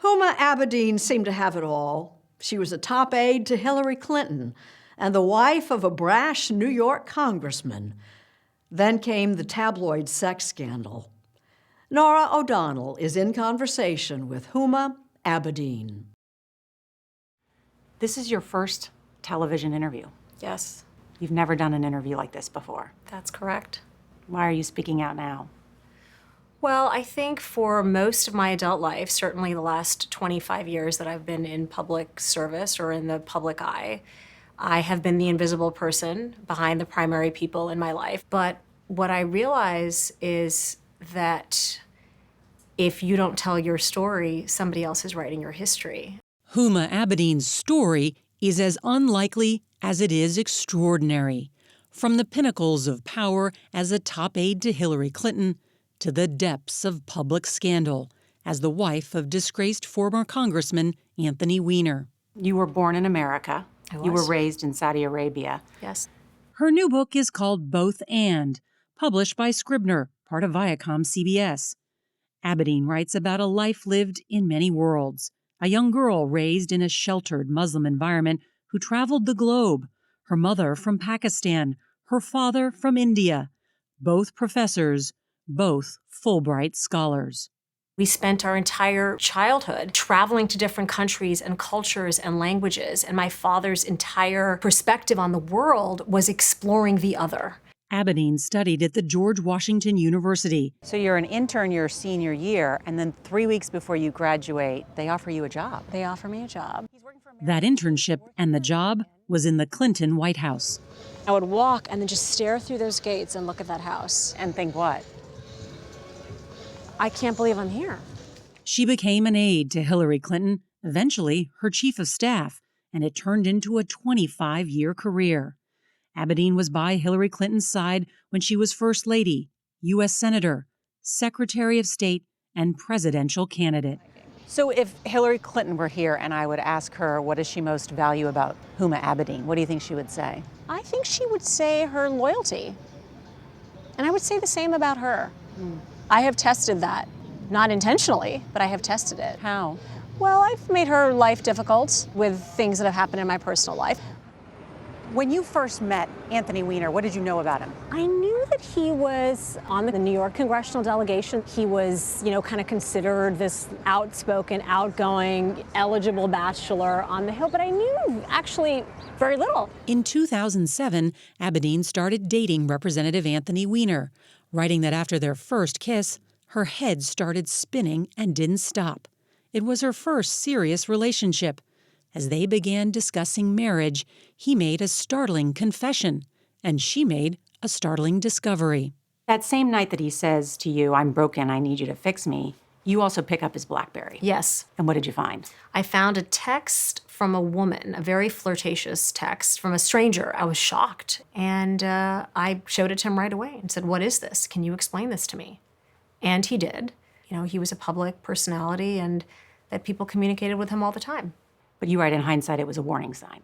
Huma Abedin seemed to have it all. She was a top aide to Hillary Clinton and the wife of a brash New York congressman. Then came the tabloid sex scandal. Norah O'Donnell is in conversation with Huma Abedin. This is your first television interview. Yes, You've never done an interview like this before. that's correct. Why are you speaking out now? Well, I think for most of my adult life, certainly the last 25 years that I've been in public service or in the public eye, I have been the invisible person behind the primary people in my life. But what I realize is that if you don't tell your story, somebody else is writing your history. Huma Abedin's story is as unlikely as it is extraordinary. From the pinnacles of power as a top aide to Hillary Clinton to the depths of public scandal as the wife of disgraced former Congressman Anthony Weiner. You were born in America. I was. You were raised in Saudi Arabia. Yes. Her new book is called Both And, published by Scribner, part of Viacom CBS. Abedin writes about a life lived in many worlds, a young girl raised in a sheltered Muslim environment who traveled the globe, her mother from Pakistan, her father from India, both professors, both Fulbright scholars. We spent our entire childhood traveling to different countries and cultures and languages, and my father's entire perspective on the world was exploring the other. Abedin studied at the George Washington University. So you're an intern your senior year, and then 3 weeks before you graduate, they offer you a job. They offer me a job. That internship and the job was in the Clinton White House. I would walk and then just stare through those gates and look at that house. And think what? I can't believe I'm here. She became an aide to Hillary Clinton, eventually her chief of staff, and it turned into a 25-year career. Abedin was by Hillary Clinton's side when she was First Lady, U.S. Senator, Secretary of State, and presidential candidate. So if Hillary Clinton were here and I would ask her what does she most value about Huma Abedin, what do you think she would say? I think she would say her loyalty. And I would say the same about her. I have tested that. Not intentionally, but I have tested it. How? Well, I've made her life difficult with things that have happened in my personal life. When you first met Anthony Weiner, what did you know about him? I knew that he was on the New York congressional delegation. He was, kind of considered this outspoken, outgoing, eligible bachelor on the Hill, but I knew actually very little. In 2007, Abedin started dating Representative Anthony Weiner, writing that after their first kiss, her head started spinning and didn't stop. It was her first serious relationship. As they began discussing marriage, he made a startling confession, and she made a startling discovery. That same night that he says to you, I'm broken, I need you to fix me, you also pick up his BlackBerry. Yes. And what did you find? I found a text from a woman, a very flirtatious text from a stranger. I was shocked. And I showed it to him right away and said, what is this? Can you explain this to me? And he did. He was a public personality and that people communicated with him all the time. But you write in hindsight it was a warning sign.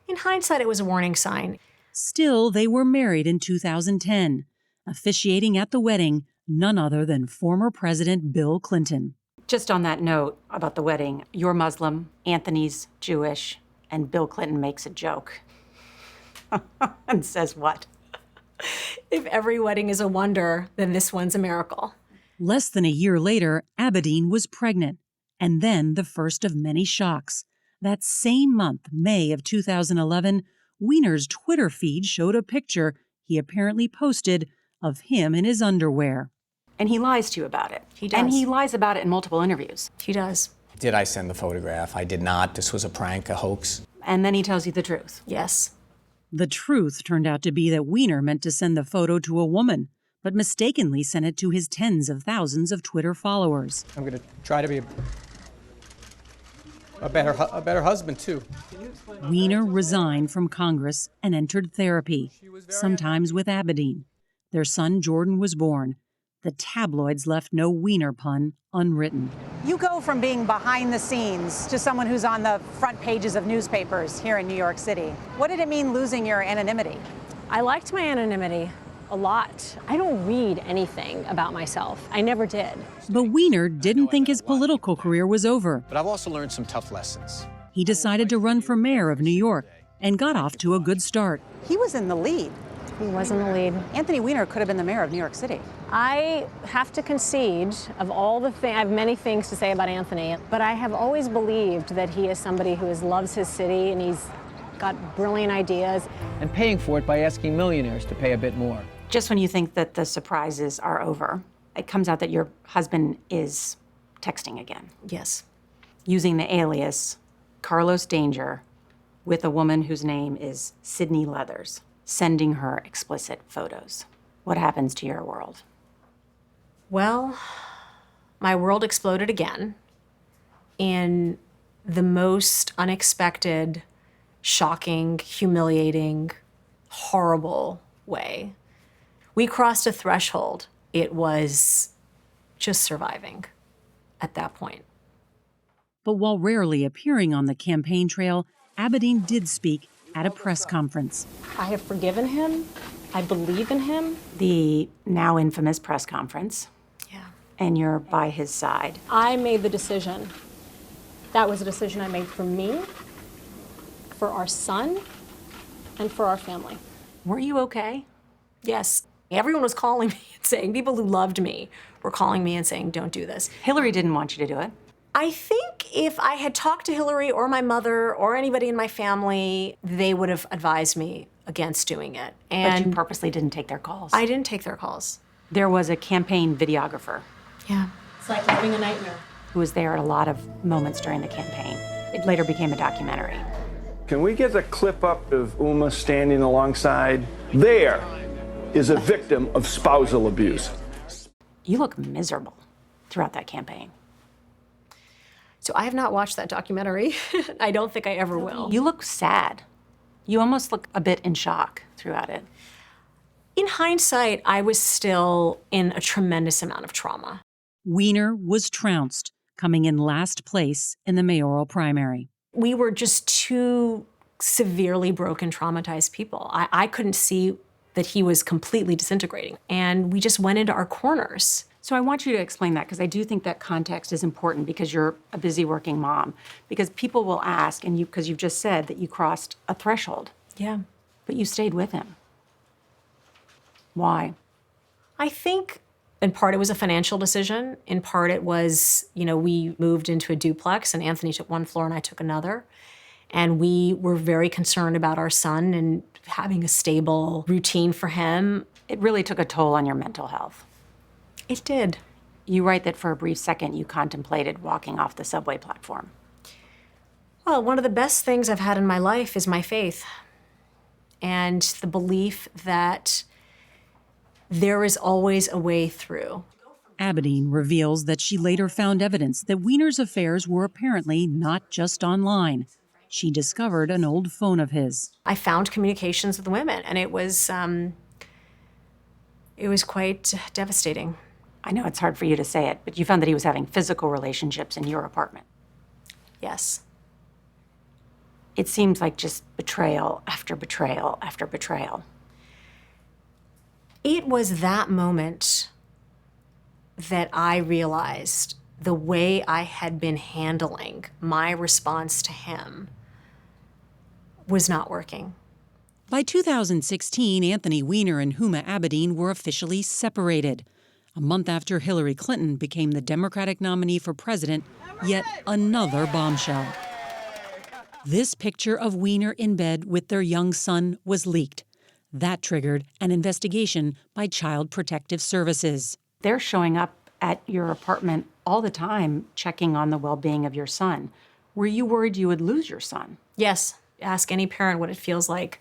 In hindsight, it was a warning sign. Still, they were married in 2010, officiating at the wedding none other than former President Bill Clinton. Just on that note about the wedding, you're Muslim, Anthony's Jewish, and Bill Clinton makes a joke. And says what? If every wedding is a wonder, then this one's a miracle. Less than a year later, Abedin was pregnant, and then the first of many shocks. That same month, May of 2011, Weiner's Twitter feed showed a picture he apparently posted of him in his underwear. And he lies to you about it. He does. And he lies about it in multiple interviews. He does. Did I send the photograph? I did not. This was a prank, a hoax. And then he tells you the truth. Yes. The truth turned out to be that Weiner meant to send the photo to a woman, but mistakenly sent it to his tens of thousands of Twitter followers. I'm going to try to be a better husband, too. Weiner resigned from Congress and entered therapy, sometimes with Abedin. Their son Jordan was born. The tabloids left no Weiner pun unwritten. You go from being behind the scenes to someone who's on the front pages of newspapers here in New York City. What did it mean losing your anonymity? I liked my anonymity. a lot. I don't read anything about myself. I never did. But Weiner didn't think his political career was over. But I've also learned some tough lessons. He decided to run for mayor of New York and got off to a good start. He was in the lead. He was in the lead. Anthony Weiner could have been the mayor of New York City. I have to concede, of all the things, I have many things to say about Anthony, but I have always believed that he is somebody who loves his city and he's got brilliant ideas. And paying for it by asking millionaires to pay a bit more. Just when you think that the surprises are over, it comes out that your husband is texting again, Yes. using the alias Carlos Danger with a woman whose name is Sydney Leathers, sending her explicit photos. What happens to your world? Well, my world exploded again in the most unexpected, shocking, humiliating, horrible way. We crossed a threshold. It was just surviving at that point. But while rarely appearing on the campaign trail, Abedin did speak at a press conference. I have forgiven him. I believe in him. The now infamous press conference, Yeah. and you're by his side. I made the decision. That was a decision I made for me, for our son, and for our family. Were you okay? Yes. Everyone was calling me and saying, people who loved me were calling me and saying, don't do this. Hillary didn't want you to do it. I think if I had talked to Hillary or my mother or anybody in my family, they would have advised me against doing it. But you purposely didn't take their calls. I didn't take their calls. There was a campaign videographer Yeah. It's like having a nightmare. who was there at a lot of moments during the campaign. It later became a documentary. Can we get a clip up of Huma standing alongside? There is a victim of spousal abuse. You look miserable throughout that campaign. So I have not watched that documentary. I don't think I ever will. You look sad. You almost look a bit in shock throughout it. In hindsight, I was still in a tremendous amount of trauma. Weiner was trounced, coming in last place in the mayoral primary. We were just two severely broken, traumatized people. I couldn't see that he was completely disintegrating. And we just went into our corners. So I want you to explain that, because I do think that context is important, because you're a busy working mom. Because people will ask, and because you've just said that you crossed a threshold, Yeah. but you stayed with him. Why? I think in part it was a financial decision. In part it was, we moved into a duplex and Anthony took one floor and I took another. And we were very concerned about our son and having a stable routine for him. It really took a toll on your mental health. It did. You write that for a brief second you contemplated walking off the subway platform. Well, one of the best things I've had in my life is my faith and the belief that there is always a way through. Abedin reveals that she later found evidence that Weiner's affairs were apparently not just online. She discovered an old phone of his. I found communications with women, and it was quite devastating. I know it's hard for you to say it, but you found that he was having physical relationships in your apartment. Yes. It seems like just betrayal after betrayal after betrayal. It was that moment that I realized the way I had been handling my response to him was not working. By 2016, Anthony Weiner and Huma Abedin were officially separated. A month after Hillary Clinton became the Democratic nominee for president, yet another bombshell. This picture of Weiner in bed with their young son was leaked. That triggered an investigation by Child Protective Services. They're showing up at your apartment all the time, checking on the well-being of your son. Were you worried you would lose your son? Yes. Ask any parent what it feels like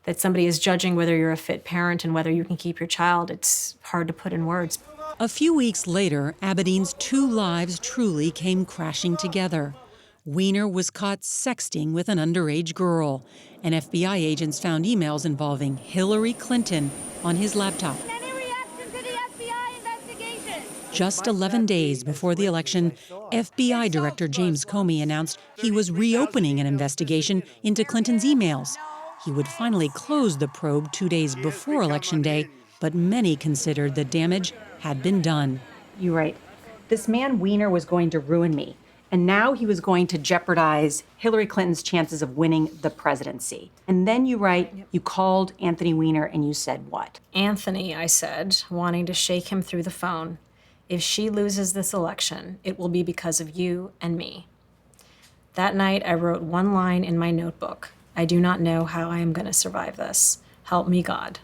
that somebody is judging whether you're a fit parent and whether you can keep your child. It's hard to put in words. A few weeks later, Abedin's two lives truly came crashing together. Weiner was caught sexting with an underage girl, and FBI agents found emails involving Hillary Clinton on his laptop. Any reaction to the FBI investigation? Just 11 days before the election, FBI Director James Comey announced he was reopening an investigation into Clinton's emails. He would finally close the probe 2 days before Election Day, but many considered the damage had been done. You write, this man Weiner was going to ruin me, and now he was going to jeopardize Hillary Clinton's chances of winning the presidency. And then you write, you called Anthony Weiner and you said what? Anthony, I said, wanting to shake him through the phone, if she loses this election, it will be because of you and me. That night, I wrote one line in my notebook. I do not know how I am going to survive this. Help me, God.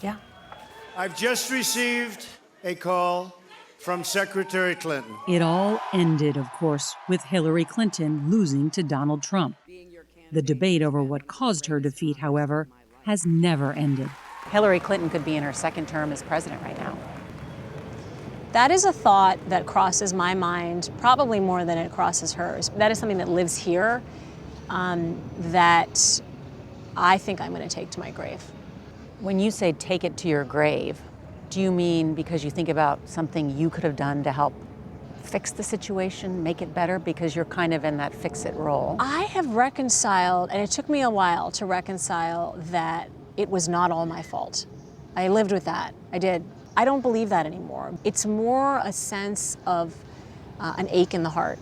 Yeah. I've just received a call from Secretary Clinton. It all ended, of course, with Hillary Clinton losing to Donald Trump. The debate over what caused her defeat, however, has never ended. Hillary Clinton could be in her second term as president right now. That is a thought that crosses my mind probably more than it crosses hers. That is something that lives here that I think I'm going to take to my grave. When you say take it to your grave, do you mean because you think about something you could have done to help fix the situation, make it better, because you're kind of in that fix-it role? I have reconciled, and it took me a while to reconcile that it was not all my fault. I lived with that. I did. I don't believe that anymore. It's more a sense of an ache in the heart,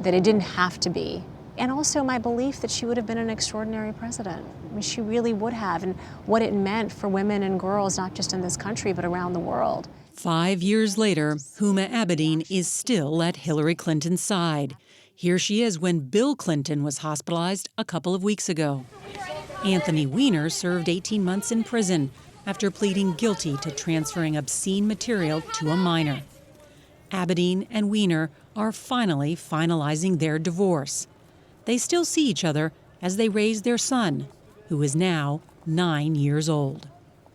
that it didn't have to be. And also my belief that she would have been an extraordinary president. I mean, she really would have, and what it meant for women and girls, not just in this country, but around the world. 5 years later, Huma Abedin is still at Hillary Clinton's side. Here she is when Bill Clinton was hospitalized a couple of weeks ago. Anthony Weiner served 18 months in prison after pleading guilty to transferring obscene material to a minor. Abedin and Weiner are finally finalizing their divorce. They still see each other as they raise their son, who is now 9 years old.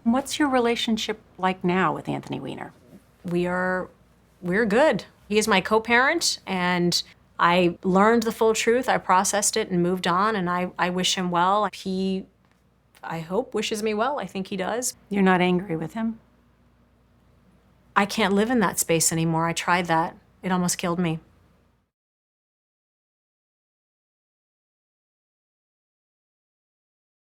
What's your relationship like now with Anthony Weiner? We're good. He is my co-parent, and I learned the full truth. I processed it and moved on, and I wish him well. He, I hope, wishes me well. I think he does. You're not angry with him? I can't live in that space anymore. I tried that. It almost killed me.